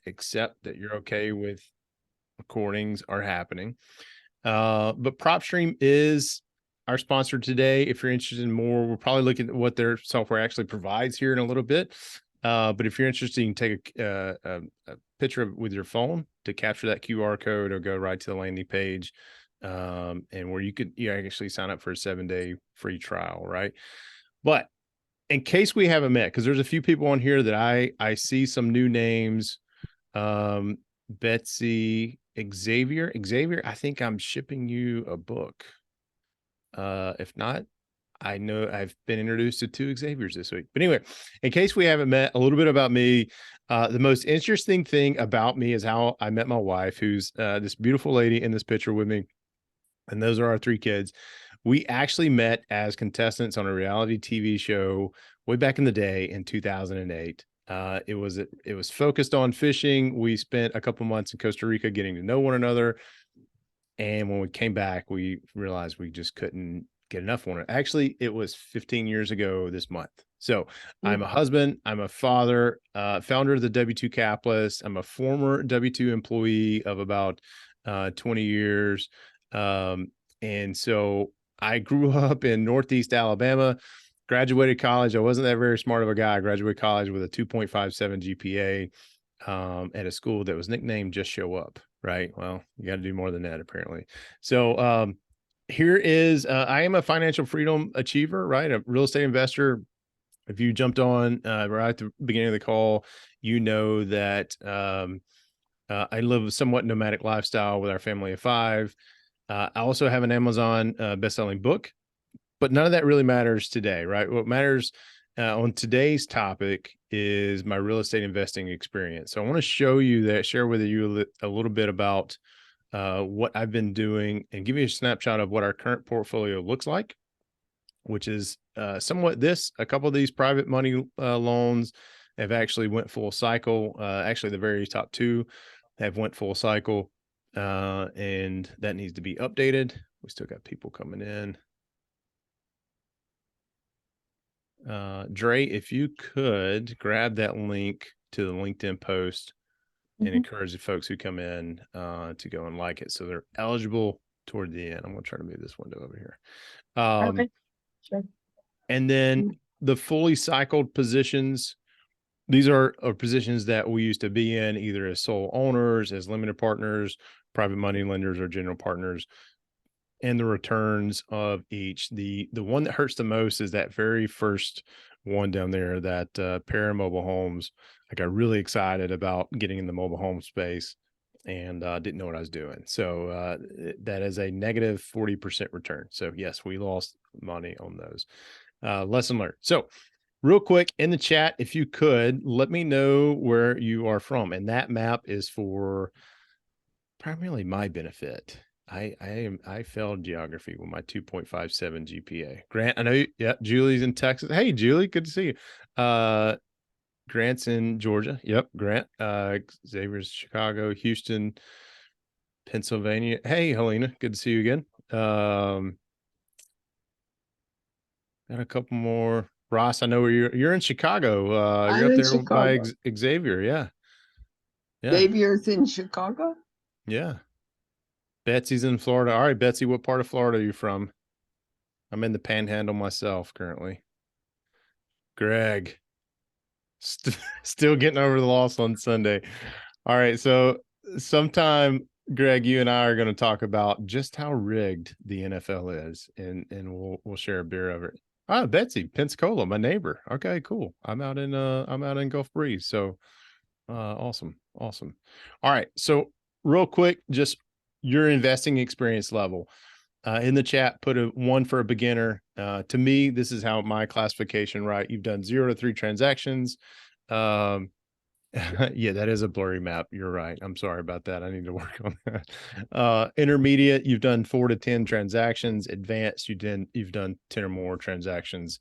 accept that you're okay with recordings are happening. But PropStream is our sponsor today. If you're interested in more, we'll probably look at what their software actually provides here in a little bit. But if you're interested, you can take a picture with your phone to capture that QR code, or go right to the landing page, and where you actually sign up for a 7-day free trial, right? But in case we haven't met, because there's a few people on here that I see some new names. Betsy, Xavier, I think I'm shipping you a book. If not, I know I've been introduced to 2 Xaviers this week. But anyway, in case we haven't met, a little bit about me. The most interesting thing about me is how I met my wife, who's this beautiful lady in this picture with me. And those are our 3 kids. We actually met as contestants on a reality TV show way back in the day in 2008. It was focused on fishing. We spent a couple months in Costa Rica getting to know one another. And when we came back, we realized we just couldn't get enough of one. Actually, it was 15 years ago this month. So I'm a husband, I'm a father, founder of the W2 Capitalist. I'm a former W2 employee of about 20 years. And so I grew up in Northeast Alabama, graduated college. I wasn't that very smart of a guy. I graduated college with a 2.57 GPA at a school that was nicknamed Just Show Up, right? Well, you got to do more than that, apparently. So here is, I am a financial freedom achiever, right? A real estate investor. If you jumped on right at the beginning of the call, you know that I live a somewhat nomadic lifestyle with our family of 5. I also have an Amazon best-selling book, but none of that really matters today, right? What matters on today's topic is my real estate investing experience. So I want to share with you a little bit about what I've been doing, and give you a snapshot of what our current portfolio looks like, which is somewhat this. A couple of these private money loans have actually went full cycle. Actually, the very top 2 have went full cycle, and that needs to be updated. We still got people coming in. Dre, if you could grab that link to the LinkedIn post and encourage the folks who come in to go and like it, so they're eligible toward the end. I'm going to try to move this window over here. Okay, sure. And then the fully cycled positions, these are positions that we used to be in either as sole owners, as limited partners, private money lenders, or general partners. And the returns of each. The one that hurts the most is that very first one down there, that pair mobile homes. I got really excited about getting in the mobile home space, and didn't know what I was doing. So that is a negative 40% return. So yes, we lost money on those. Lesson learned. So real quick, in the chat, if you could, let me know where you are from. And that map is for primarily my benefit. I failed geography with my 2.57 GPA. Grant, I know you, yeah, Julie's in Texas. Hey, Julie, good to see you. Grant's in Georgia. Yep, Grant. Xavier's Chicago, Houston, Pennsylvania. Hey, Helena, good to see you again. Got a couple more. Ross, I know where you're in Chicago. You're up there by Xavier. Yeah. Xavier's in Chicago? Yeah. Betsy's in Florida. All right, Betsy, what part of Florida are you from? I'm in the Panhandle myself currently. Greg, still getting over the loss on Sunday. All right, so sometime, Greg, you and I are going to talk about just how rigged the NFL is, and we'll share a beer over it. Ah, Betsy, Pensacola, my neighbor. Okay, cool. I'm out in Gulf Breeze. So awesome. All right, so real quick, just your investing experience level. In the chat, put a 1 for a beginner. To me, this is how my classification, right? You've done 0 to 3 transactions. Yeah, that is a blurry map. You're right. I'm sorry about that. I need to work on that. Intermediate, you've done 4 to 10 transactions. Advanced, you've done 10 or more transactions.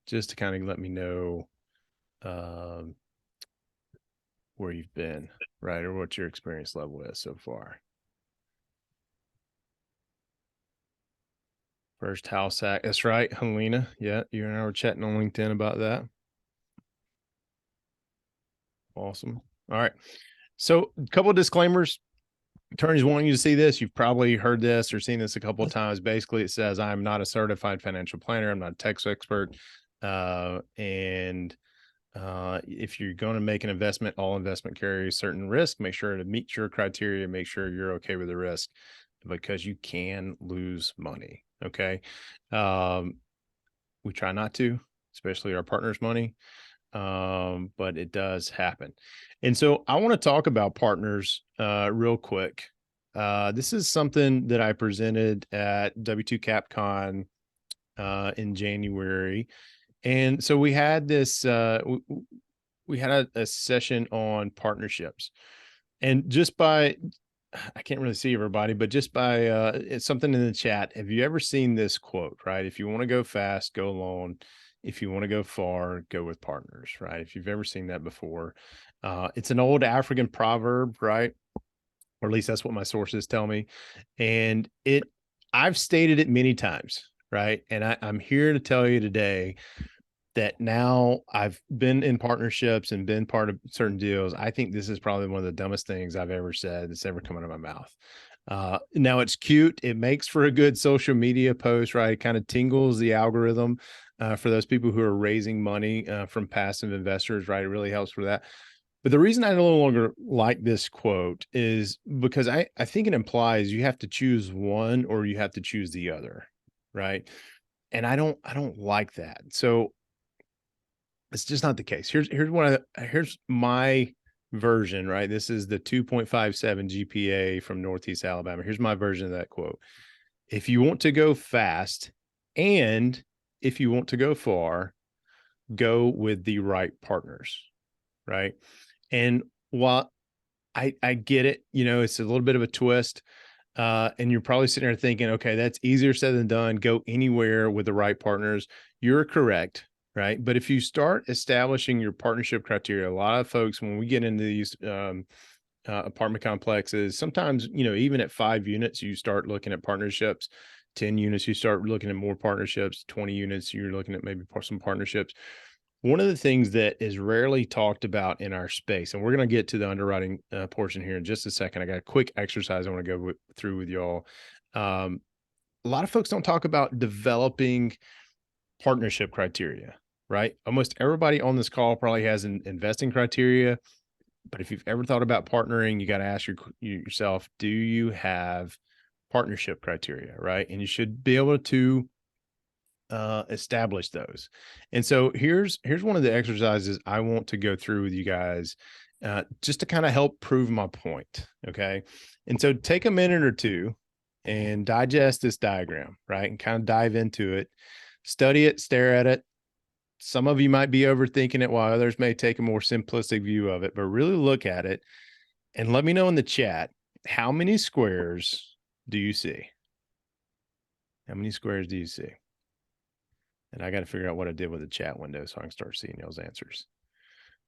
Just to kind of let me know where you've been, right? Or what your experience level is so far. First house hack. That's right, Helena. Yeah, you and I were chatting on LinkedIn about that. Awesome. All right. So a couple of disclaimers. Attorneys wanting you to see this. You've probably heard this or seen this a couple of times. Basically, it says, I'm not a certified financial planner. I'm not a tax expert. If you're going to make an investment, all investment carries certain risk. Make sure to meet your criteria. Make sure you're okay with the risk, because you can lose money. Okay. We try not to, especially our partners' money. But it does happen. And so I want to talk about partners real quick. This is something that I presented at W2 CapCon in January. And so we had this, we had a session on partnerships. And just by, I can't really see everybody, but just by it's something in the chat. Have you ever seen this quote, right? If you want to go fast, go alone. If you want to go far, go with partners, right? If you've ever seen that before, it's an old African proverb, right? Or at least that's what my sources tell me. And I've stated it many times, right? And I'm here to tell you today that now I've been in partnerships and been part of certain deals. I think this is probably one of the dumbest things I've ever said that's ever come out of my mouth. Now it's cute. It makes for a good social media post, right? It kind of tingles the algorithm for those people who are raising money from passive investors, right? It really helps for that. But the reason I no longer like this quote is because I think it implies you have to choose one or you have to choose the other, right? And I don't like that. So it's just not the case. Here's my version, right? This is the 2.57 GPA from Northeast Alabama. Here's my version of that quote. If you want to go fast and if you want to go far, go with the right partners, right? And while I get it, it's a little bit of a twist. And you're probably sitting there thinking, okay, that's easier said than done. Go anywhere with the right partners. You're correct, right? But if you start establishing your partnership criteria, a lot of folks, when we get into these apartment complexes, sometimes, even at 5 units, you start looking at partnerships. 10 units, you start looking at more partnerships. 20 units, you're looking at maybe some partnerships. One of the things that is rarely talked about in our space, and we're going to get to the underwriting portion here in just a second. I got a quick exercise I want to go through with y'all. A lot of folks don't talk about developing partnership criteria, right? Almost everybody on this call probably has an investing criteria, but if you've ever thought about partnering, you got to ask yourself, do you have partnership criteria, right? And you should be able to establish those. And so here's one of the exercises I want to go through with you guys just to kind of help prove my point. Okay. And so take a minute or two and digest this diagram, right? And kind of dive into it, study it, stare at it. Some of you might be overthinking it while others may take a more simplistic view of it, but really look at it and let me know in the chat, how many squares do you see? How many squares do you see? And I got to figure out what I did with the chat window so I can start seeing those answers.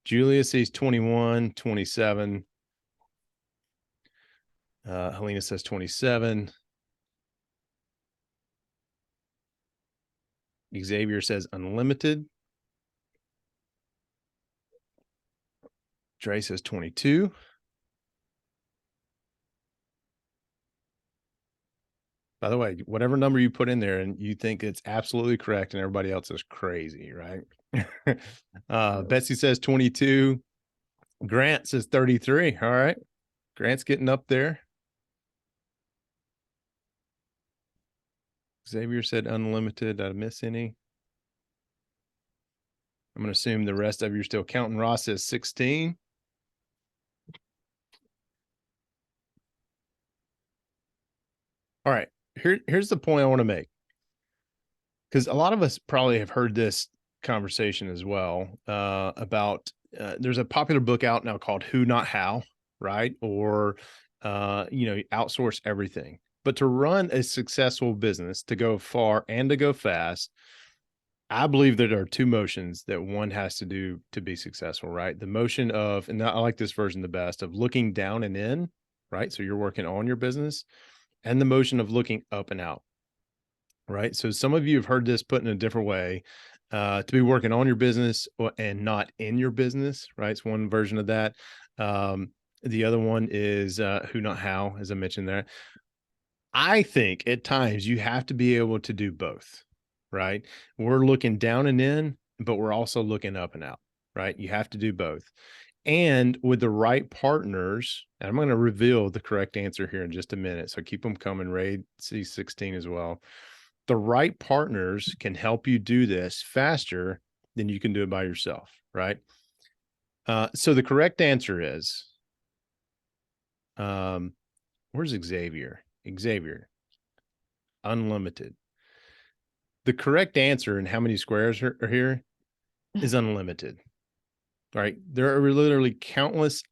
Julia sees 21, 27. Helena says 27. Xavier says unlimited. Dre says 22. By the way, whatever number you put in there and you think it's absolutely correct and everybody else is crazy, right? Betsy says 22. Grant says 33. All right. Grant's getting up there. Xavier said unlimited. Did I miss any? I'm going to assume the rest of you are still counting. Ross says 16. All right. Here's the point I want to make. Because a lot of us probably have heard this conversation as well about there's a popular book out now called Who Not How, right? Or outsource everything. But to run a successful business, to go far and to go fast, I believe that there are two motions that one has to do to be successful, right? The motion of, and I like this version the best, of looking down and in, right? So you're working on your business, and the motion of looking up and out, right? So some of you have heard this put in a different way, to be working on your business and not in your business, right? It's one version of that. The other one is who, not how, as I mentioned there. I think at times you have to be able to do both, right? We're looking down and in, but we're also looking up and out, right? You have to do both. And with the right partners, and I'm going to reveal the correct answer here in just a minute. So keep them coming, Raid C16 as well. The right partners can help you do this faster than you can do it by yourself, right? So the correct answer is, where's Xavier? Xavier, unlimited. The correct answer and how many squares are here is unlimited. All right. There are literally countless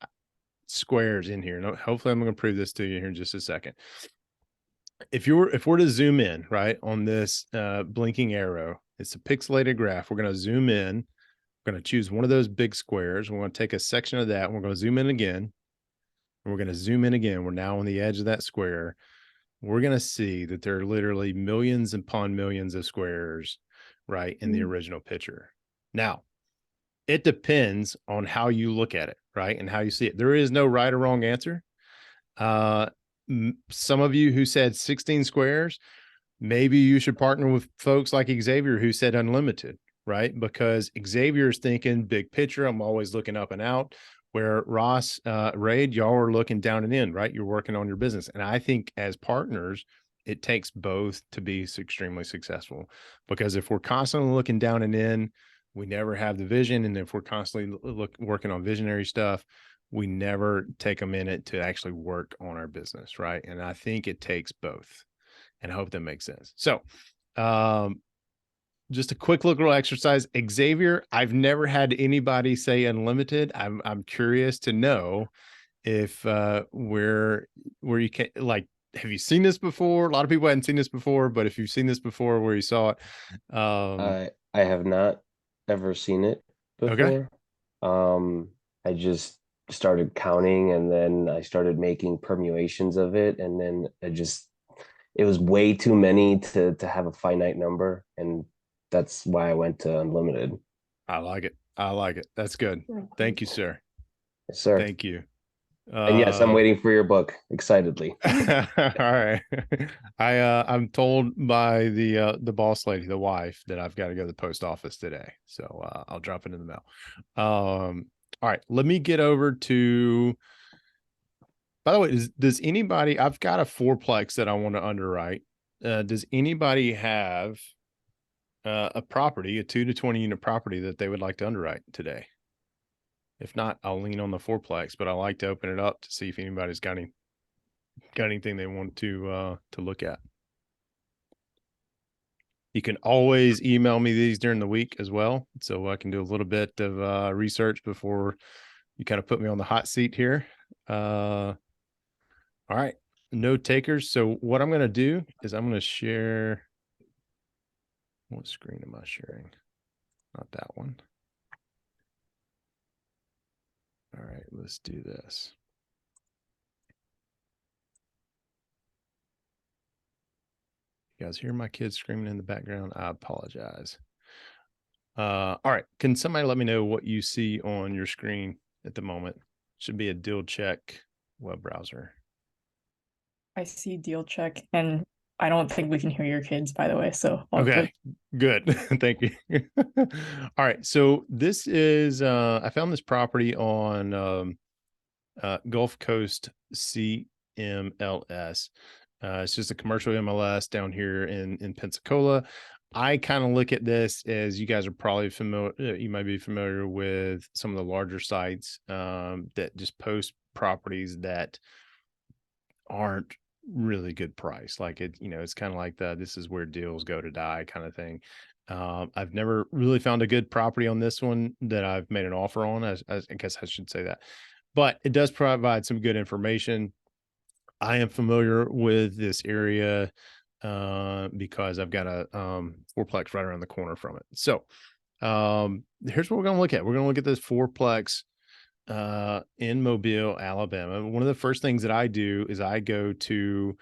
squares in here. And hopefully I'm going to prove this to you here in just a second. If we're to zoom in, right, on this blinking arrow, it's a pixelated graph. We're going to zoom in. We're going to choose one of those big squares. We're going to take a section of that. And we're going to zoom in again. And we're going to zoom in again. We're now on the edge of that square. We're going to see that there are literally millions upon millions of squares, right, in the original picture. Now, it depends on how you look at it, right, and how you see it. There is no right or wrong answer. Some of you who said 16 squares, maybe you should partner with folks like Xavier who said unlimited, right? Because Xavier is thinking big picture. I'm always looking up and out. Where Ross, Raid, y'all are looking down and in, right? You're working on your business. And I think as partners, it takes both to be extremely successful. Because if we're constantly looking down and in, we never have the vision. And if we're constantly working on visionary stuff, we never take a minute to actually work on our business, right? And I think it takes both. And I hope that makes sense. So, just a quick little exercise. Xavier, I've never had anybody say unlimited. I'm curious to know if where you can, like, have you seen this before? A lot of people hadn't seen this before, but if you've seen this before, where you saw it, I have not ever seen it okay. before. I just started counting, and then I started making permutations of it, and then it was way too many to have a finite number, and that's why I went to unlimited. I like it. I like it. That's good. Thank you, sir. Yes, sir. Thank you. And yes, I'm waiting for your book excitedly. All right. I'm told by the boss lady, the wife, that I've got to go to the post office today. So I'll drop it in the mail. All right, let me get over to, by the way, does anybody, I've got a fourplex that I want to underwrite. Does anybody have a property, a 2 to 20 unit property that they would like to underwrite today? If not, I'll lean on the fourplex, but I like to open it up to see if anybody's got anything they want to look at. You can always email me these during the week as well, so I can do a little bit of research before you kind of put me on the hot seat here. All right, no takers. So what I'm going to do is I'm going to share. What screen am I sharing? Not that one. All right, let's do this. You guys hear my kids screaming in the background? I apologize. All right. Can somebody let me know what you see on your screen at the moment? Should be a deal check web browser. I see deal check, and I don't think we can hear your kids, by the way. So okay, good. Thank you. All right. So this is, I found this property on Gulf Coast CMLS. It's just a commercial MLS down here in Pensacola. I kind of look at this as, you guys are probably familiar, you might be familiar with some of the larger sites that just post properties that aren't really good price. Like it, it's kind of like this is where deals go to die kind of thing. I've never really found a good property on this one that I've made an offer on, as I guess I should say that, but it does provide some good information. I am familiar with this area because I've got a fourplex right around the corner from it. So here's what we're going to look at. We're going to look at this fourplex in Mobile, Alabama. One of the first things that I do is I go to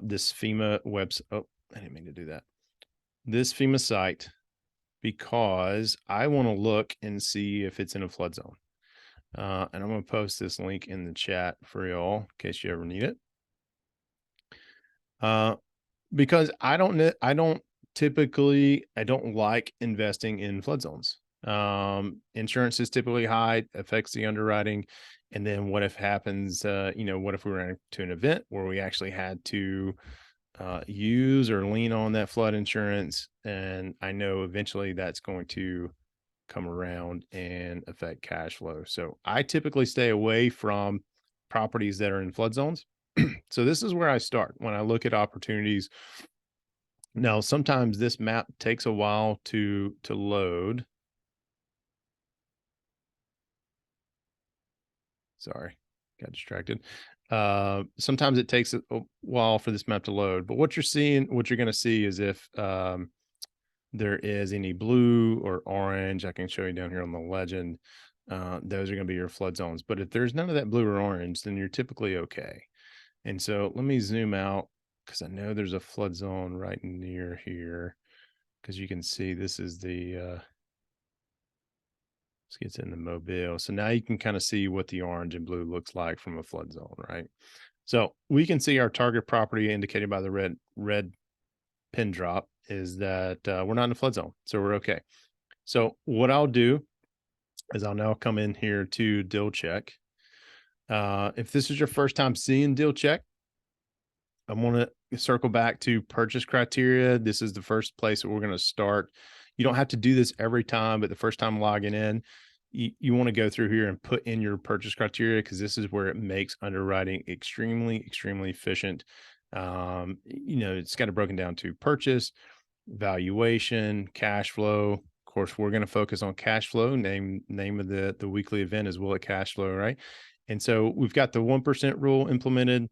this FEMA website. Oh, I didn't mean to do that. This FEMA site, because I want to look and see if it's in a flood zone. And I'm going to post this link in the chat for y'all in case you ever need it. Because I don't like investing in flood zones. Insurance is typically high, affects the underwriting. And then what if happens, what if we ran to an event where we actually had to use or lean on that flood insurance? And I know eventually that's going to come around and affect cash flow. So I typically stay away from properties that are in flood zones. So this is where I start when I look at opportunities. Now, sometimes this map takes a while to load. Sorry, got distracted. Sometimes it takes a while for this map to load, but what you're going to see is if there is any blue or orange, I can show you down here on the legend. Those are going to be your flood zones. But if there's none of that blue or orange, then you're typically okay. And so let me zoom out because I know there's a flood zone right near here. Because you can see this is the let's get in the Mobile. So now you can kind of see what the orange and blue looks like from a flood zone, right? So we can see our target property indicated by the red pin drop is that we're not in a flood zone, so we're okay. So what I'll do is I'll now come in here to deal check. If this is your first time seeing deal check, I want to circle back to purchase criteria. This is the first place that we're going to start. You don't have to do this every time, but the first time logging in, you want to go through here and put in your purchase criteria because this is where it makes underwriting extremely, extremely efficient. It's got it broken down to purchase, valuation, cash flow. Of course, we're going to focus on cash flow. Name of the weekly event is will it cash flow, right? And so we've got the 1% rule implemented,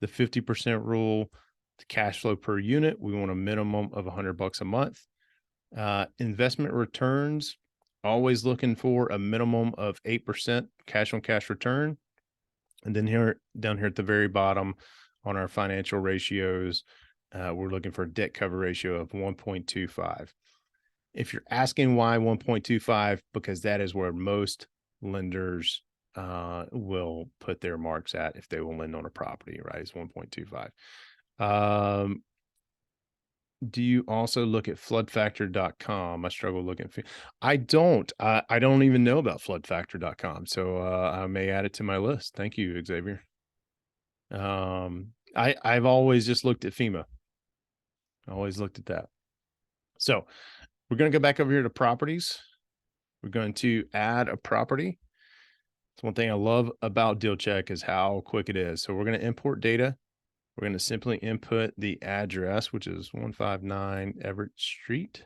the 50% rule, the cash flow per unit. We want a minimum of $100 a month. Investment returns, always looking for a minimum of 8% cash on cash return. And then down here at the very bottom on our financial ratios, we're looking for a debt cover ratio of 1.25. If you're asking why 1.25, because that is where most lenders will put their marks at if they will lend on a property, right? It's 1.25. Do you also look at floodfactor.com? I struggle looking. I don't even know about floodfactor.com. So I may add it to my list. Thank you, Xavier. I've always just looked at FEMA. I always looked at that. So we're going to go back over here to properties. We're going to add a property. It's one thing I love about Deal Check is how quick it is. So we're going to import data. We're going to simply input the address, which is 159 Everett Street,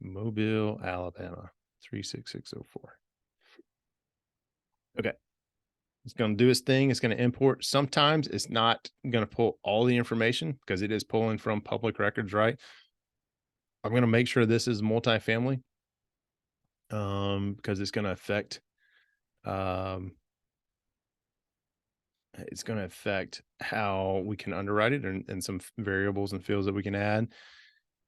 Mobile, Alabama, 36604. Okay. It's going to do its thing. It's going to import. Sometimes it's not going to pull all the information because it is pulling from public records, right? I'm going to make sure this is multifamily because it's going to affect how we can underwrite it and some variables and fields that we can add.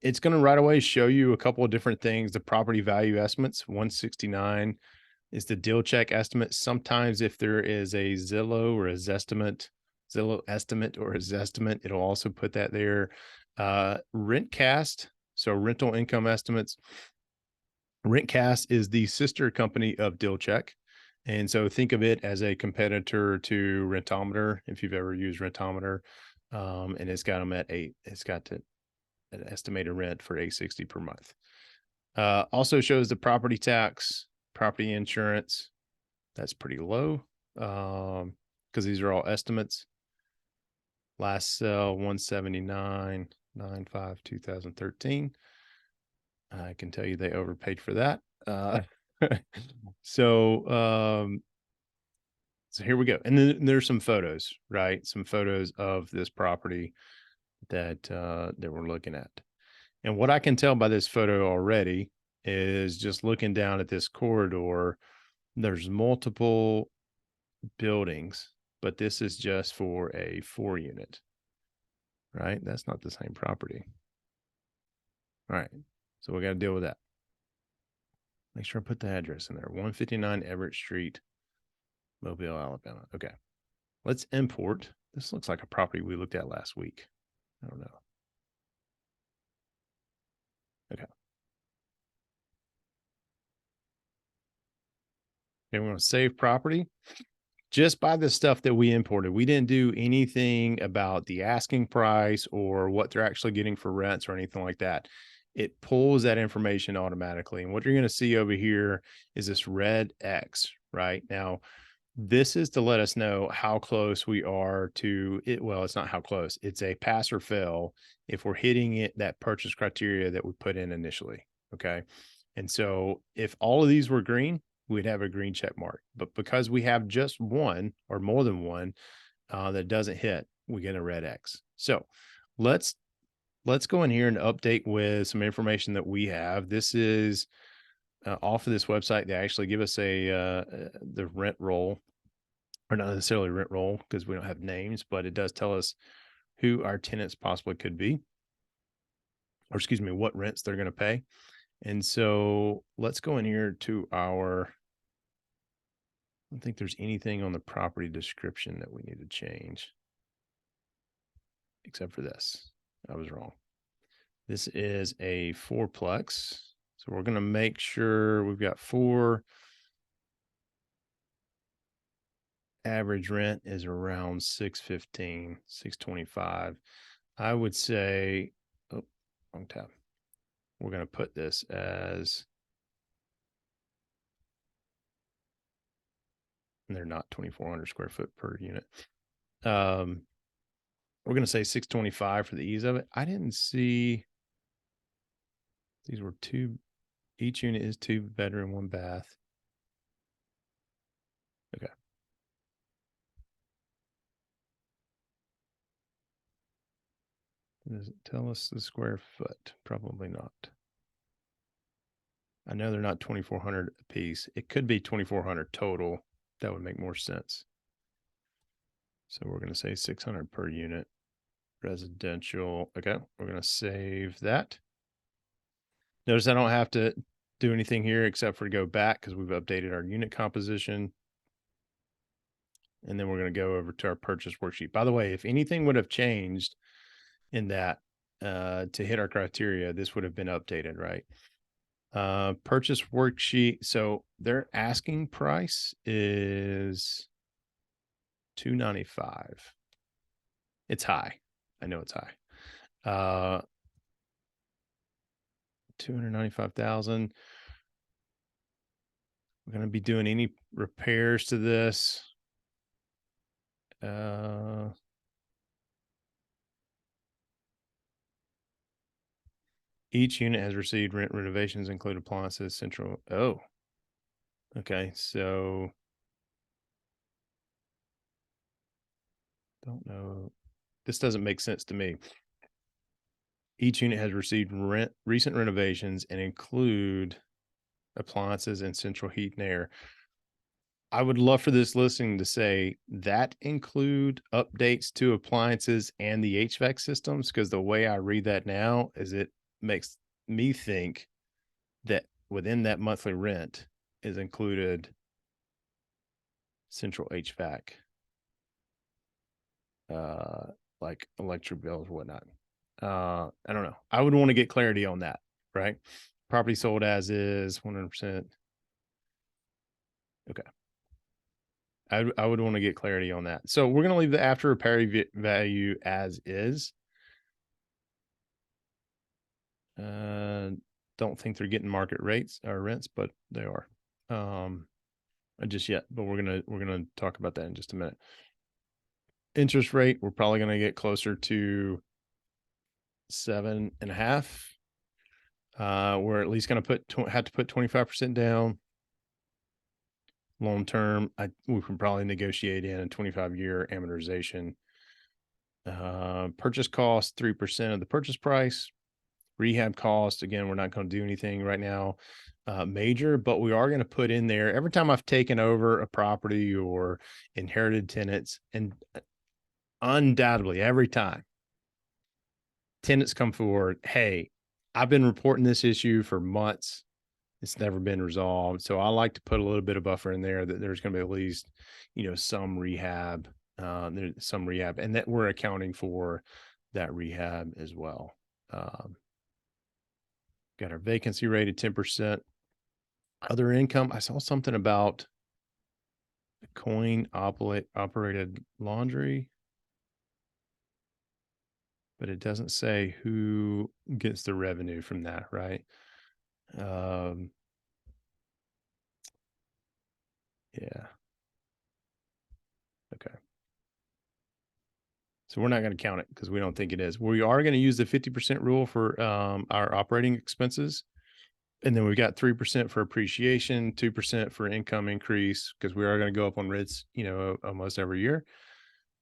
It's going to right away show you a couple of different things. The property value estimates, 169 is the deal check estimate. Sometimes if there is a Zillow estimate or a Zestimate, it'll also put that there. Rentcast, so rental income estimates. Rentcast is the sister company of Deal Check. And so think of it as a competitor to Rentometer, if you've ever used Rentometer. And it's got them at an estimated rent for $860 per month. Also shows the property tax, property insurance. That's pretty low because these are all estimates. Last sale 179.95 2013. I can tell you they overpaid for that. So here we go. And then there's some photos, right? Some photos of this property that we're looking at. And what I can tell by this photo already is just looking down at this corridor, there's multiple buildings, but this is just for a 4-unit, right? That's not the same property. All right. So we got to deal with that. Make sure I put the address in there. 159 Everett Street, Mobile, Alabama. Okay. Let's import. This looks like a property we looked at last week. I don't know. Okay. Okay, we want to save property. Just by the stuff that we imported, we didn't do anything about the asking price or what they're actually getting for rents or anything like that. It pulls that information automatically. And what you're going to see over here is this red X right now. This is to let us know how close we are to it. Well, it's not how close, it's a pass or fail if we're hitting it, that purchase criteria that we put in initially. Okay. And so if all of these were green, we'd have a green check mark. But because we have just one or more than one that doesn't hit, we get a red X. So let's go in here and update with some information that we have. This is off of this website. They actually give us the rent roll, or not necessarily rent roll because we don't have names, but it does tell us who our tenants possibly could be, or excuse me, what rents they're going to pay. And so let's go in here to our, I don't think there's anything on the property description that we need to change, except for this. I was wrong. This is a fourplex. So we're going to make sure we've got 4. Average rent is around $615, $625. I would say, oh, wrong tab. We're going to put this as, and they're not 2,400 square foot per unit. We're going to say 625 for the ease of it. I didn't see, these were each unit is 2 bedroom, 1 bath. Okay. Does it tell us the square foot? Probably not. I know they're not 2,400 a piece. It could be 2,400 total. That would make more sense. So we're going to say 600 per unit. Residential. Okay, we're going to save that. Notice I don't have to do anything here except for go back because we've updated our unit composition. And then we're going to go over to our purchase worksheet. By the way, if anything would have changed in that to hit our criteria, this would have been updated, right? Purchase worksheet. So their asking price is $295. It's high. I know it's high. 295,000. We're going to be doing any repairs to this. Each unit has received rent renovations, include appliances, central. Oh, okay. So don't know. This doesn't make sense to me. Each unit has received recent renovations and include appliances and central heat and air. I would love for this listing to say that include updates to appliances and the HVAC systems, because the way I read that now is it makes me think that within that monthly rent is included central HVAC, like electric bills or whatnot. I don't know. I would want to get clarity on that, right? Property sold as is 100%. Okay. I would want to get clarity on that. So we're going to leave the after repair value as is. Don't think they're getting market rates or rents, but they are. Just yet, but we're gonna talk about that in just a minute. Interest rate, we're probably gonna get closer to 7.5. We're at least gonna have to put 25% down. Long term, we can probably negotiate in a 25-year amortization. Purchase cost 3% of the purchase price. Rehab cost, again, we're not going to do anything right now major, but we are going to put in there every time I've taken over a property or inherited tenants, and undoubtedly every time tenants come forward, hey, I've been reporting this issue for months. It's never been resolved. So I like to put a little bit of buffer in there that there's going to be at least, some rehab, there's some rehab, and that we're accounting for that rehab as well. Got our vacancy rate at 10%. Other income, I saw something about coin operated laundry, but it doesn't say who gets the revenue from that, right? Yeah. Okay. So we're not going to count it because we don't think it is. We are going to use the 50% rule for our operating expenses. And then we've got 3% for appreciation, 2% for income increase, because we are going to go up on rates, almost every year.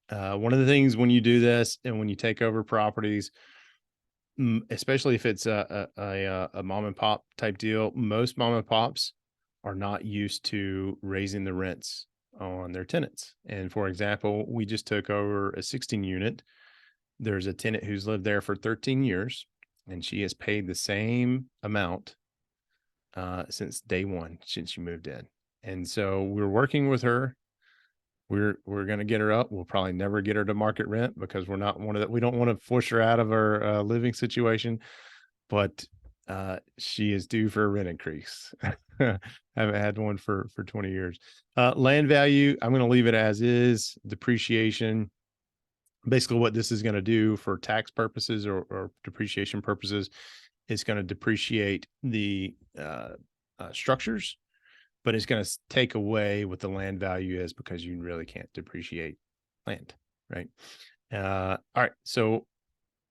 One of the things when you do this and when you take over properties, especially if it's a mom and pop type deal, most mom and pops are not used to raising the rents on their tenants. And for example, we just took over a 16 unit. There's a tenant who's lived there for 13 years and she has paid the same amount since day one, since she moved in. And so we're working with her. We're going to get her up. We'll probably never get her to market rent because we're not we don't want to push her out of her living situation, but she is due for a rent increase. Haven't had one for 20 years. Land value, I'm going to leave it as is. Depreciation, basically what this is going to do for tax purposes or depreciation purposes, it's going to depreciate the structures, but it's going to take away what the land value is because you really can't depreciate land, right? All right, so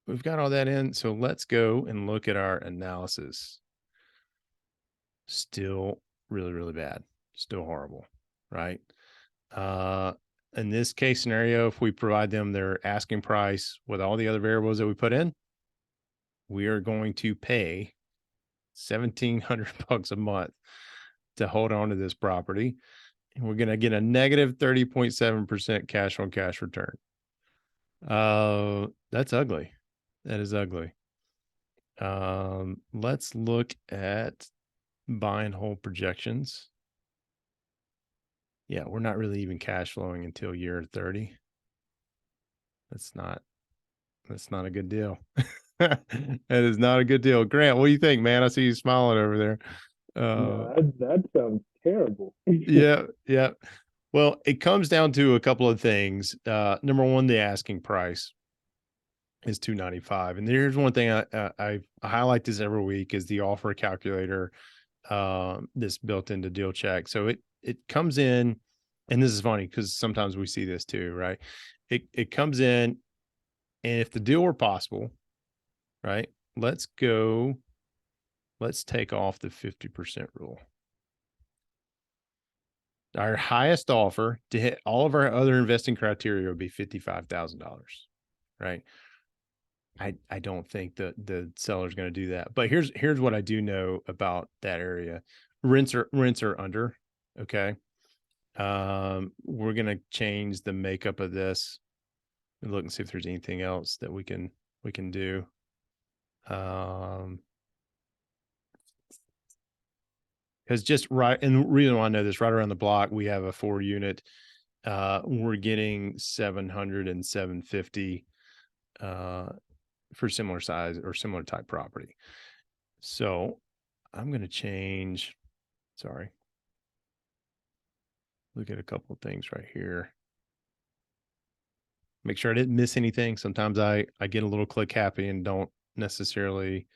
we've got all that in. So let's go and look at our analysis. Still really, really bad. Still horrible, right? In this case scenario, if we provide them their asking price with all the other variables that we put in, we are going to pay $1,700 a month to hold on to this property. And we're going to get a negative 30.7% cash on cash return. That's ugly. That is ugly. Let's look at buy and hold projections. Yeah, we're not really even cash flowing until year 30. That's not a good deal. That is not a good deal. Grant, what do you think, man? I see you smiling over there. No, that sounds terrible. Yeah. Well, it comes down to a couple of things. Number one, the asking price is $295. And here's one thing I highlight this every week is the offer calculator that's built into Deal Check. So it comes in, and this is funny because sometimes we see this too, right? It comes in, and if the deal were possible, right? Let's take off the 50% rule. Our highest offer to hit all of our other investing criteria would be $55,000, right? I don't think that the seller's going to do that. But here's what I do know about that area. Rents are under. Okay. We're going to change the makeup of this and look and see if there's anything else that we can do. Because just right, and the reason why I know this, right around the block, we have a 4-unit. We're getting 700 and 750 for similar size or similar type property. So I'm going to change, sorry. Look at a couple of things right here. Make sure I didn't miss anything. Sometimes I get a little click happy and don't necessarily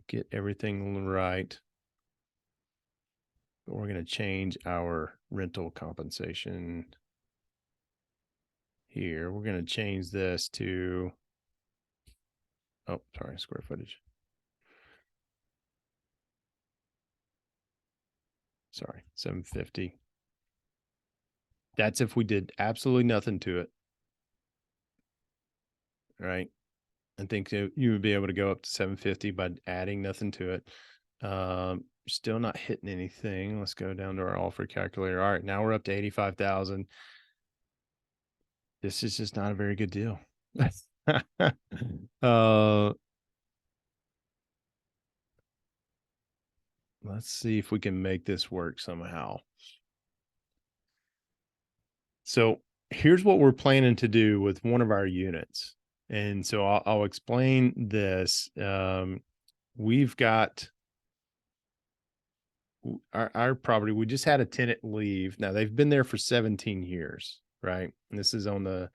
get everything right. But we're going to change our rental compensation here. We're going to change this to, oh, sorry, square footage. Sorry, 750. That's if we did absolutely nothing to it. Right. I think you would be able to go up to 750 by adding nothing to it. Still not hitting anything. Let's go down to our offer calculator. All right, now we're up to 85,000. This is just not a very good deal. let's see if we can make this work somehow. So here's what we're planning to do with one of our units. And so I'll explain this. We've got our property. We just had a tenant leave. Now they've been there for 17 years, right? And this is on the,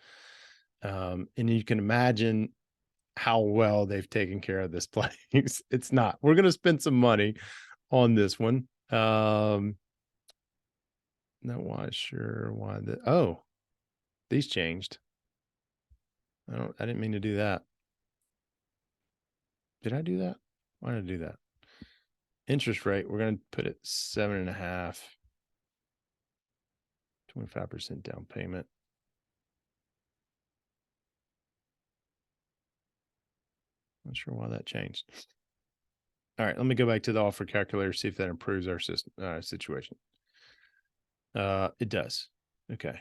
and you can imagine how well they've taken care of this place. It's not, we're going to spend some money on this one. Not why sure why these changed. I didn't mean to do that. Did I do that? Why did I do that? Interest rate, we're going to put it 7.5, 25% down payment. Not sure why that changed. All right, let me go back to the offer calculator, see if that improves our system, situation. It does. Okay.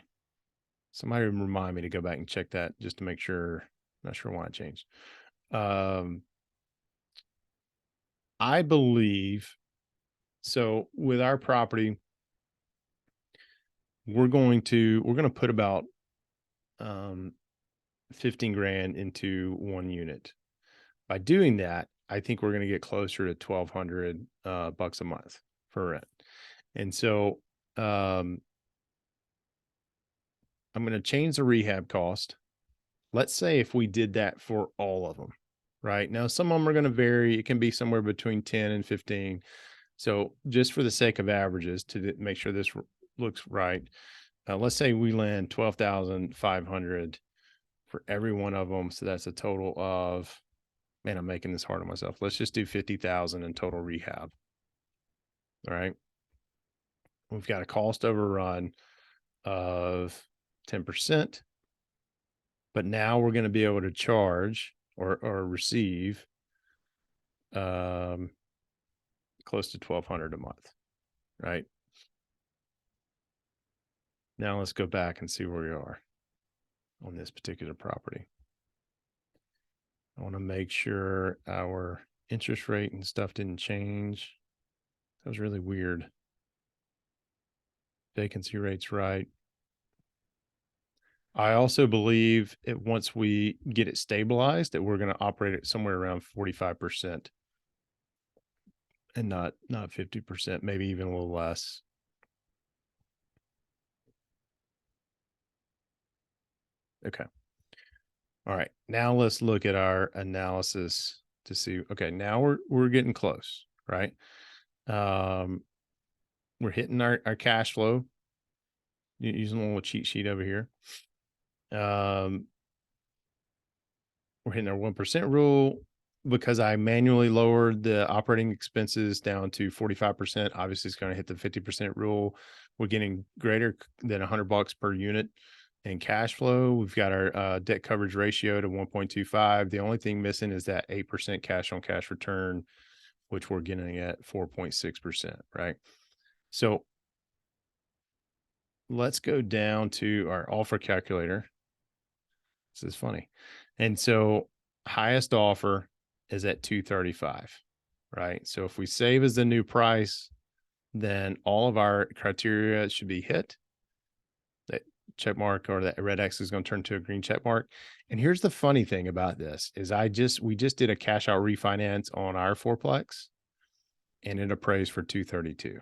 Somebody remind me to go back and check that just to make sure. Not sure why it changed. I believe so with our property, we're going to put about 15 grand into one unit. By doing that, I think we're going to get closer to 1,200 bucks a month for rent. And so I'm going to change the rehab cost. Let's say if we did that for all of them, right? Now, some of them are going to vary. It can be somewhere between 10 and 15. So just for the sake of averages to make sure this looks right, let's say we land 12,500 for every one of them. So that's a total of, man, I'm making this hard on myself. Let's just do 50,000 in total rehab. All right. We've got a cost overrun of 10%, but now we're going to be able to charge or receive close to 1,200 a month, right? Now let's go back and see where we are on this particular property. I want to make sure our interest rate and stuff didn't change. That was really weird. Vacancy rate's right. I also believe once we get it stabilized, that we're going to operate it somewhere around 45% and not 50%, maybe even a little less. Okay. All right. Now let's look at our analysis to see. Okay. Now we're getting close, right? We're hitting our cash flow using a little cheat sheet over here. We're hitting our 1% rule because I manually lowered the operating expenses down to 45%. Obviously, it's going to hit the 50% rule. We're getting greater than $100 per unit in cash flow. We've got our debt coverage ratio to 1.25. The only thing missing is that 8% cash on cash return, which we're getting at 4.6%, right? So let's go down to our offer calculator. This is funny. And so highest offer is at 235, right? So if we save as the new price, then all of our criteria should be hit. That check mark or that red X is going to turn to a green check mark. And here's the funny thing about this is we just did a cash out refinance on our fourplex and it appraised for 232.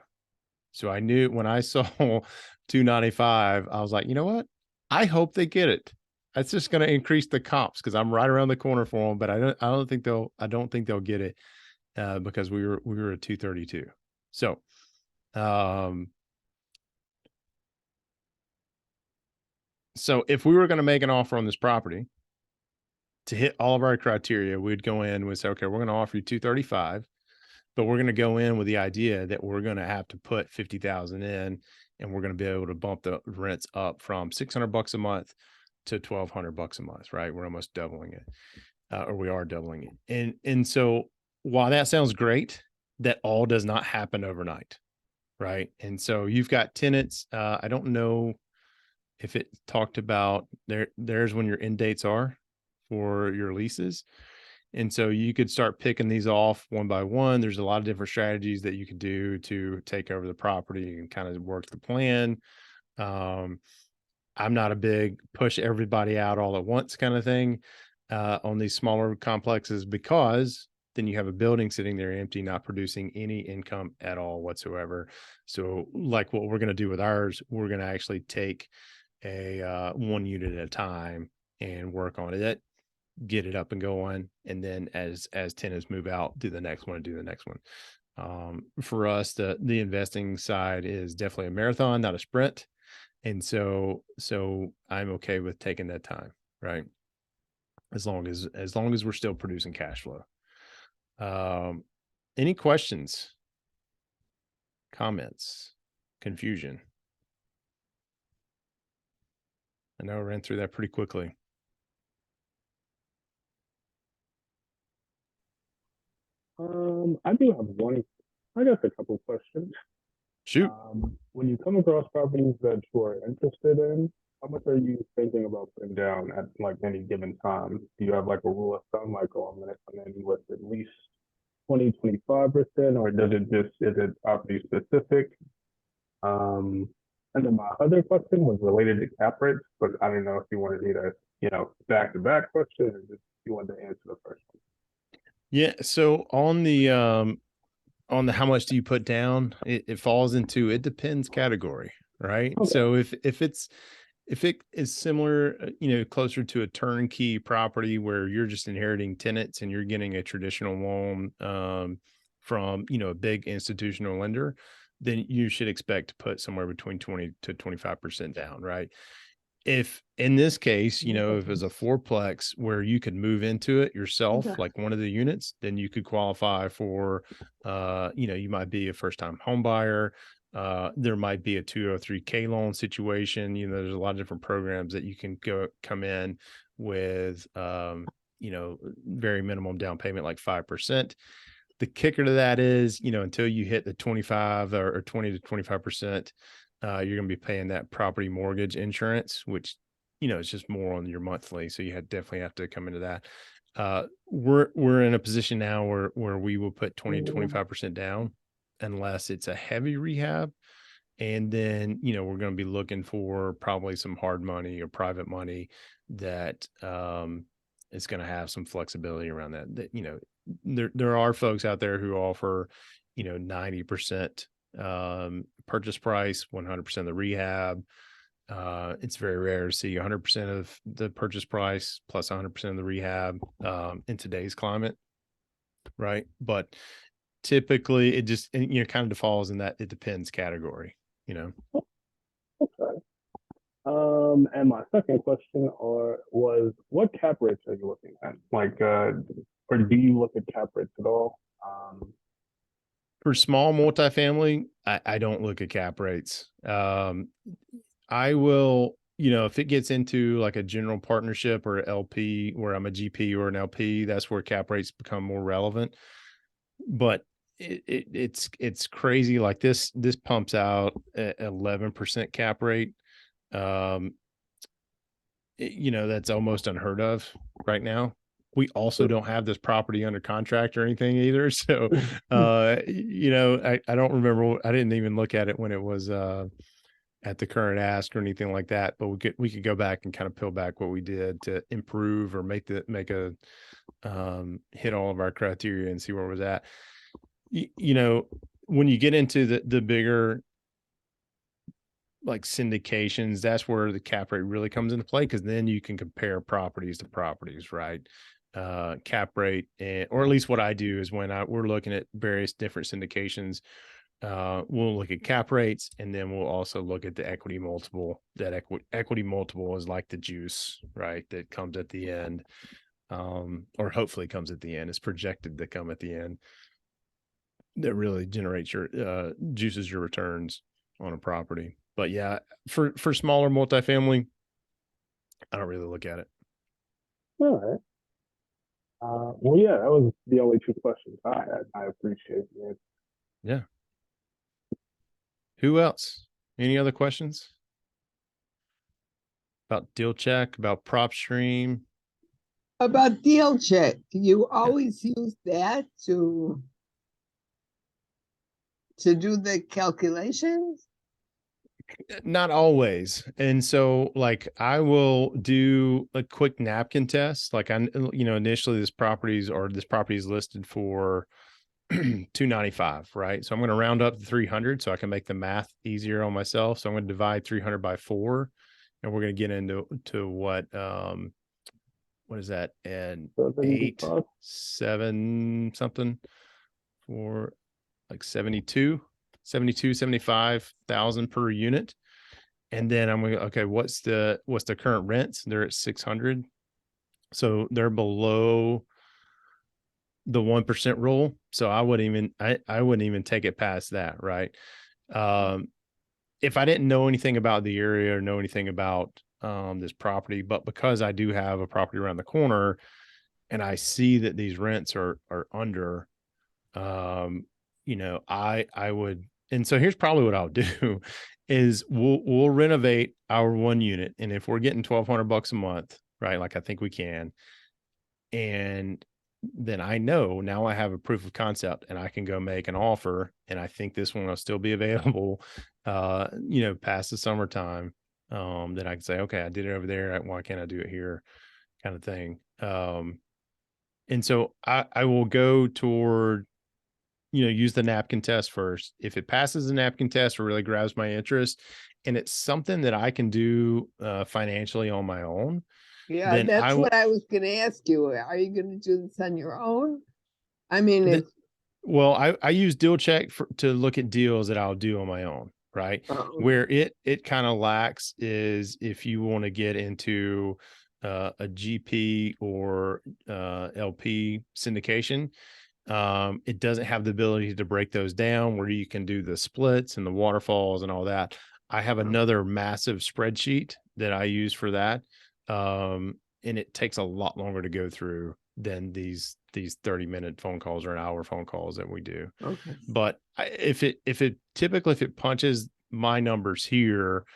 So I knew when I saw 295, I was like, you know what? I hope they get it. That's just going to increase the comps because I'm right around the corner for them, but I don't think they'll get it because we were at 232. So, so if we were going to make an offer on this property to hit all of our criteria, we'd go in and say, okay, we're going to offer you 235, but we're going to go in with the idea that we're going to have to put 50,000 in, and we're going to be able to bump the rents up from $600 a month to $1,200 a month, right? We're almost doubling it, or we are doubling it. And so while that sounds great, that all does not happen overnight, right? And so you've got tenants. I don't know if it talked about there's when your end dates are for your leases. And so you could start picking these off one by one. There's a lot of different strategies that you could do to take over the property and kind of work the plan. I'm not a big push everybody out all at once kind of thing on these smaller complexes, because then you have a building sitting there empty, not producing any income at all whatsoever. So like what we're going to do with ours, we're going to actually take a one unit at a time and work on it, get it up and going. And then as tenants move out, do the next one and do the next one. For us, the investing side is definitely a marathon, not a sprint. And so I'm okay with taking that time, right? As long as we're still producing cash flow. Any questions, comments, confusion? I know I ran through that pretty quickly. I do have I guess a couple questions. Shoot. When you come across properties that you are interested in, how much are you thinking about putting down at like any given time? Do you have like a rule of thumb, like, oh, I'm going to come in with at least 20-25%, or is it property specific? And then my other question was related to cap rates, but I don't know if you wanted me to, back to back question, or just you wanted to answer the first one. Yeah. So on the how much do you put down, it falls into it depends category, right? Okay. So if it is similar, closer to a turnkey property where you're just inheriting tenants and you're getting a traditional loan from, a big institutional lender, then you should expect to put somewhere between 20 to 25% down, right? If in this case, if it's a fourplex where you could move into it yourself, like one of the units, then you could qualify for, you might be a first time home buyer. There might be a 203K loan situation. There's a lot of different programs that you can come in with, very minimum down payment, like 5%. The kicker to that is, until you hit the 25 or 20 to 25%, you're going to be paying that property mortgage insurance, which, it's just more on your monthly. So you definitely have to come into that. We're in a position now where we will put 20 to 25% down unless it's a heavy rehab. And then, we're going to be looking for probably some hard money or private money that is going to have some flexibility around that. There are folks out there who offer, 90% purchase price, 100% of the rehab. It's very rare to see 100% of the purchase price plus 100% of the rehab in today's climate, right? But typically it just, kind of falls in that it depends category, Okay. And my second question was, what cap rates are you looking at? Like, or do you look at cap rates at all? For small multifamily, I don't look at cap rates. I will, if it gets into like a general partnership or LP where I'm a GP or an LP, that's where cap rates become more relevant. But it's crazy. Like this pumps out 11% cap rate. That's almost unheard of right now. We also don't have this property under contract or anything either. So, I don't remember. I didn't even look at it when it was at the current ask or anything like that. But we could go back and kind of peel back what we did to improve or make a hit all of our criteria and see where it was at. When you get into the bigger like syndications, that's where the cap rate really comes into play, because then you can compare properties to properties, right? Cap rate, or at least what I do is when we're looking at various different syndications, we'll look at cap rates, and then we'll also look at the equity multiple. That equity multiple is like the juice, right? That comes at the end, or hopefully comes at the end. It's projected to come at the end. That really generates your juices your returns on a property. But yeah, for smaller multifamily, I don't really look at it. All right. Well, yeah, that was the only two questions I had. I appreciate it. Yeah. Who else? Any other questions about Deal Check, about PropStream? About deal check, do you always use that to do the calculations? Not always. And so like I will do a quick napkin test. Like initially this property is listed for 295, right? So I'm going to round up to 300 so I can make the math easier on myself. So I'm going to divide 300 by 4, and we're going to get into what is that? And 8, 7 something for like 75,000 per unit. And then I'm going to, okay, what's the current rents? They're at 600. So they're below the 1% rule. So I wouldn't even take it past that. Right. If I didn't know anything about the area or know anything about this property, but because I do have a property around the corner and I see that these rents are under, I would, and so here's probably what I'll do is we'll renovate our one unit. And if we're getting $1,200 a month, right? Like I think we can. And then I know now I have a proof of concept and I can go make an offer. And I think this one will still be available, past the summertime. Then I can say, okay, I did it over there. Why can't I do it here? Kind of thing. And so I will go toward, use the napkin test first. If it passes the napkin test or really grabs my interest and it's something that I can do financially on my own. Yeah, that's what I was going to ask you. Are you going to do this on your own? I mean, well, I use Deal Check to look at deals that I'll do on my own, right? Where it kind of lacks is if you want to get into a GP or LP syndication, it doesn't have the ability to break those down where you can do the splits and the waterfalls and all that. I have another massive spreadsheet that I use for that. And it takes a lot longer to go through than these 30-minute phone calls or an hour phone calls that we do. Okay. But if it punches my numbers here,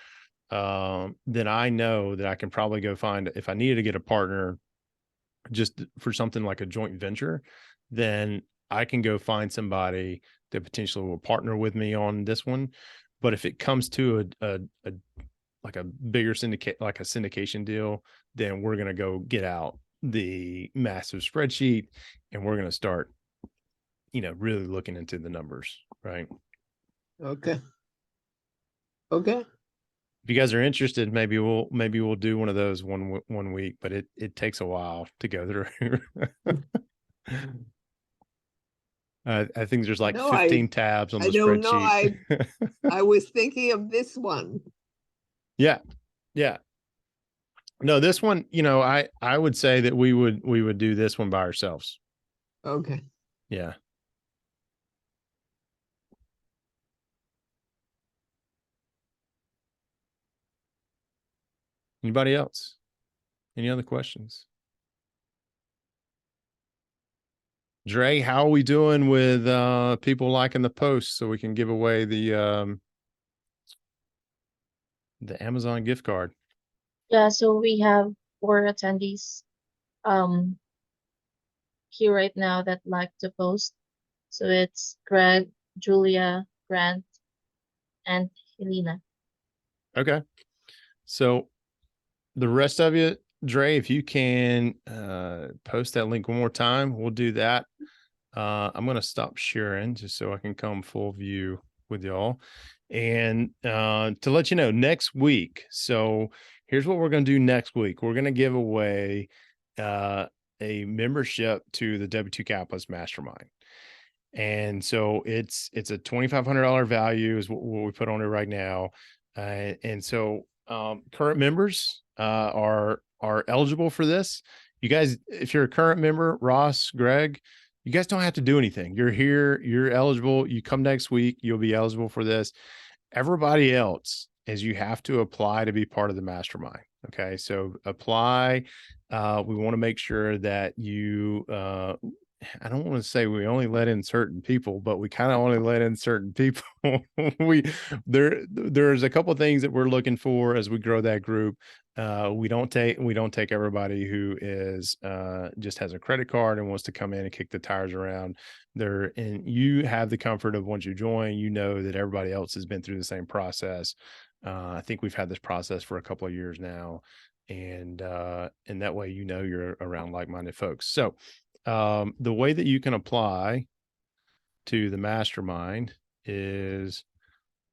then I know that I can probably go find, if I needed to get a partner just for something like a joint venture, then I can go find somebody that potentially will partner with me on this one. But if it comes to a like a bigger syndicate, like a syndication deal, then we're going to go get out the massive spreadsheet and we're going to start, really looking into the numbers. Right. Okay. Okay. If you guys are interested, maybe we'll do one of those one week, but it takes a while to go through. I think there's like 15 tabs on the spreadsheet. I was thinking of this one. Yeah. Yeah. No, this one, I would say that we would do this one by ourselves. Okay. Yeah. Anybody else? Any other questions? Dre, how are we doing with people liking the post so we can give away the Amazon gift card? Yeah, so we have 4 attendees here right now that like the post. So it's Greg, Julia, Grant, and Helena. Okay. So the rest of you, Dre, if you can post that link one more time, we'll do that. I'm going to stop sharing just so I can come full view with y'all. And to let you know, next week, so here's what we're going to do next week. We're going to give away a membership to the W2 Capitalist Mastermind. And so it's a $2,500 value is what we put on it right now. And so current members are eligible for this. You guys, if you're a current member, Ross, Greg, you guys don't have to do anything. You're here, you're eligible. You come next week, you'll be eligible for this. Everybody else is you have to apply to be part of the mastermind. Okay. So apply. We want to make sure that you I don't want to say we only let in certain people, but we kind of only let in certain people. There's a couple of things that we're looking for as we grow that group. We don't take everybody who is just has a credit card and wants to come in and kick the tires around. And you have the comfort of once you join, you know that everybody else has been through the same process. I think we've had this process for a couple of years now, and that way you're around like-minded folks. So the way that you can apply to the mastermind is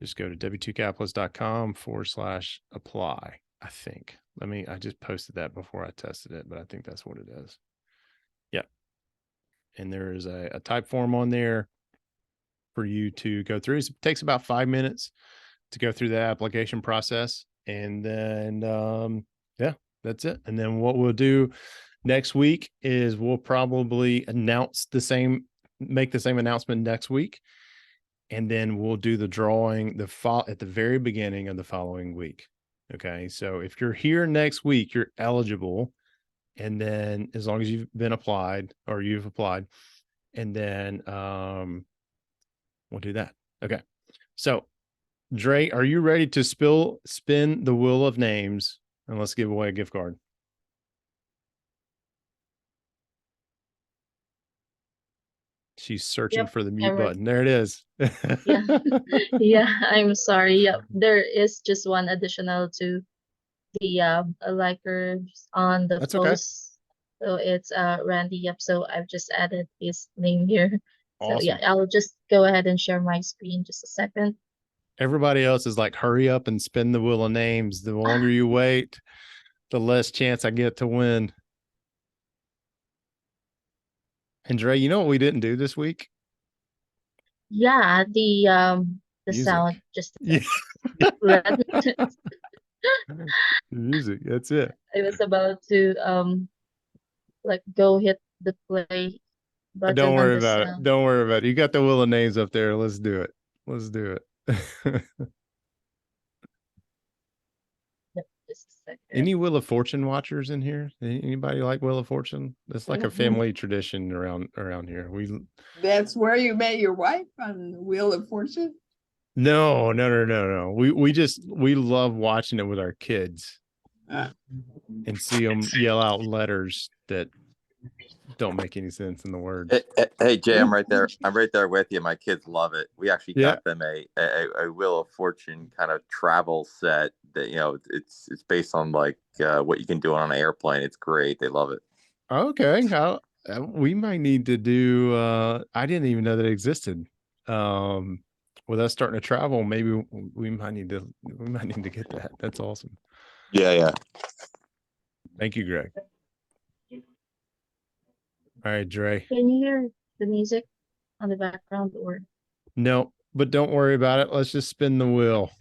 just go to w2capitalist.com/apply. I think. I just posted that before I tested it, but I think that's what it is. Yeah. And there is a type form on there for you to go through. It takes about 5 minutes to go through the application process. And then, yeah, that's it. And then what we'll do next week is we'll probably make the same announcement next week. And then we'll do the drawing at the very beginning of the following week. Okay. So if you're here next week, you're eligible. And then as long as you've applied, and then we'll do that. Okay. So Dre, are you ready to spin the wheel of names and let's give away a gift card? She's searching for the mute button. There it is. Yeah. Yeah, I'm sorry. Yeah, there is just one additional to the likers on the That's okay. post. So it's Randy. Yep. So I've just added his name here. So yeah, Awesome. I'll just go ahead and share my screen just a second. Everybody else is like, hurry up and spin the wheel of names. The longer you wait, the less chance I get to win. And Dre, you know what we didn't do this week? Yeah, the Music. sound just Yeah. let- Music. That's it. I was about to like go hit the play button. Don't worry on the about it. sound. Don't worry about it. You got the wheel of names up there. Let's do it. Let's do it. Yep, just a second. Any Wheel of Fortune watchers in here? Anybody like Wheel of Fortune? It's like a family tradition around here. That's where you met your wife, on the Wheel of Fortune? No. We love watching it with our kids and see them yell out letters that don't make any sense in the words. Hey Jay, I'm right there. I'm right there with you. My kids love it. We actually Yeah. got them a Wheel of Fortune kind of travel set that, you know, it's based on like what you can do on an airplane. It's great. They love it. Okay. We might need to do I didn't even know that it existed. With us starting to travel, maybe we might need to get that. That's awesome. Yeah. Thank you, Greg. All right, Dre. Can you hear the music on the background or? No, but don't worry about it. Let's just spin the wheel.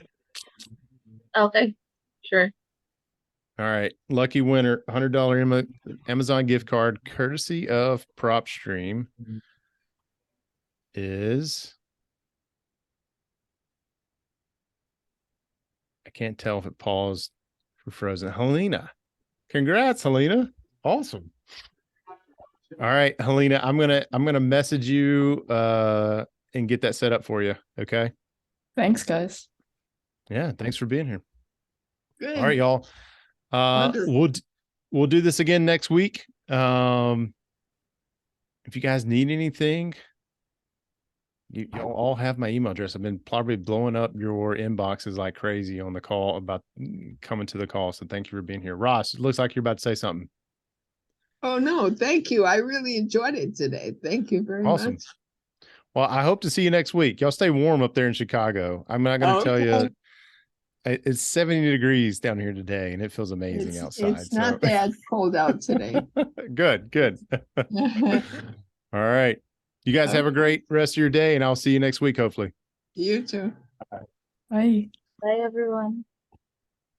Okay, sure. All right. Lucky winner, $100 Amazon gift card, courtesy of PropStream, is, I can't tell if it paused or frozen. Helena. Congrats, Helena. Awesome. All right, Helena, I'm gonna message you and get that set up for you. Okay. Thanks, guys. Yeah, thanks for being here. Good. All right, y'all. We'll do this again next week. If you guys need anything, y'all all have my email address. I've been probably blowing up your inboxes like crazy on the call about coming to the call. So thank you for being here. Ross, it looks like you're about to say something. Oh, no, thank you. I really enjoyed it today. Thank you very Awesome. much. Well, I hope to see you next week. Y'all stay warm up there in Chicago. I'm not going to tell you. It's 70 degrees down here today, and it feels amazing outside. It's not that cold out today. Good. All right. You guys have a great rest of your day, and I'll see you next week, hopefully. You too. Bye. Bye, everyone.